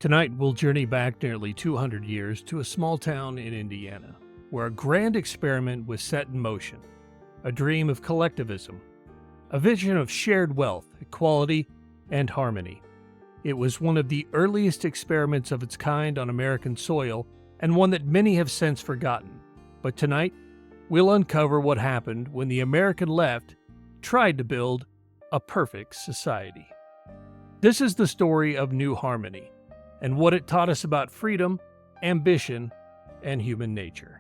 Tonight, we'll journey back nearly 200 years to a small town in Indiana, where a grand experiment was set in motion, a dream of collectivism, a vision of shared wealth, equality, and harmony. It was one of the earliest experiments of its kind on American soil, and one that many have since forgotten. But tonight, we'll uncover what happened when the American left tried to build a perfect society. This is the story of New Harmony, and what it taught us about freedom, ambition, and human nature.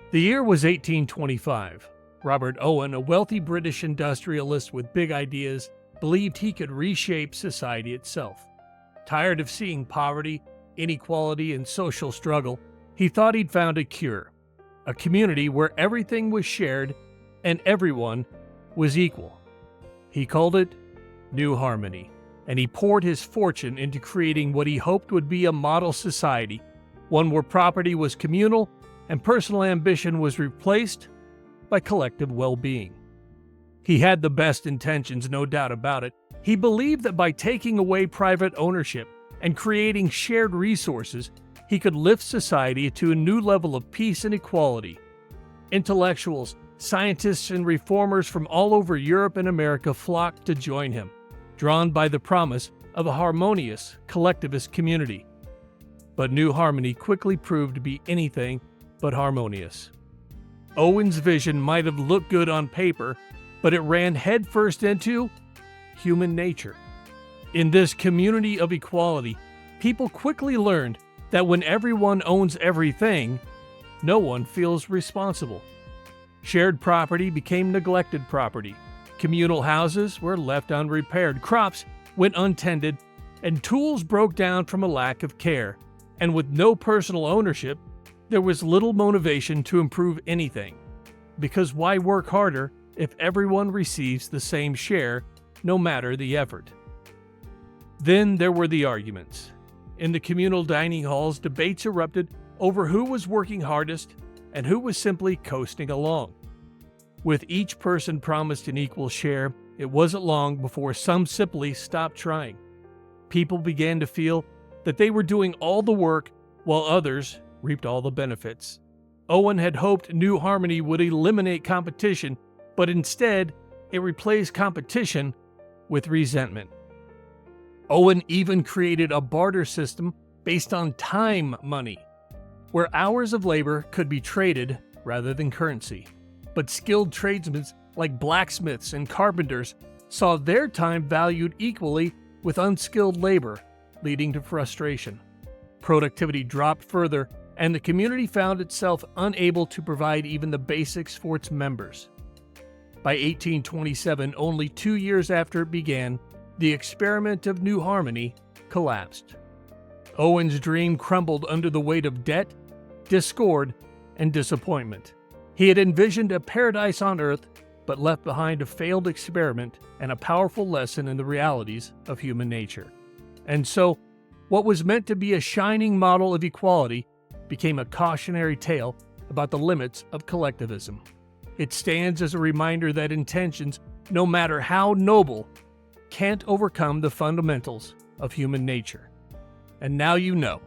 The year was 1825. Robert Owen, a wealthy British industrialist with big ideas, believed he could reshape society itself. Tired of seeing poverty, inequality, and social struggle, he thought he'd found a cure, a community where everything was shared and everyone was equal. He called it New Harmony, and he poured his fortune into creating what he hoped would be a model society, one where property was communal and personal ambition was replaced by collective well-being. He had the best intentions, no doubt about it. He believed that by taking away private ownership and creating shared resources, he could lift society to a new level of peace and equality. Intellectuals, scientists, and reformers from all over Europe and America flocked to join him, drawn by the promise of a harmonious, collectivist community. But New Harmony quickly proved to be anything but harmonious. Owen's vision might have looked good on paper, but it ran headfirst into human nature. In this community of equality, people quickly learned that when everyone owns everything, no one feels responsible. Shared property became neglected property. Communal houses were left unrepaired, crops went untended, and tools broke down from a lack of care. And with no personal ownership, there was little motivation to improve anything. Because why work harder if everyone receives the same share, no matter the effort? Then there were the arguments. In the communal dining halls, debates erupted over who was working hardest and who was simply coasting along. With each person promised an equal share, it wasn't long before some simply stopped trying. People began to feel that they were doing all the work while others reaped all the benefits. Owen had hoped New Harmony would eliminate competition, but instead, it replaced competition with resentment. Owen even created a barter system based on time money, where hours of labor could be traded rather than currency. But skilled tradesmen like blacksmiths and carpenters saw their time valued equally with unskilled labor, leading to frustration. Productivity dropped further, and the community found itself unable to provide even the basics for its members. By 1827, only 2 years after it began, the experiment of New Harmony collapsed. Owen's dream crumbled under the weight of debt, discord, and disappointment. He had envisioned a paradise on earth, but left behind a failed experiment and a powerful lesson in the realities of human nature. And so, what was meant to be a shining model of equality became a cautionary tale about the limits of collectivism. It stands as a reminder that intentions, no matter how noble, can't overcome the fundamentals of human nature. And now you know.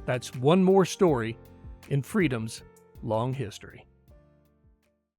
That's one more story in freedom's long history.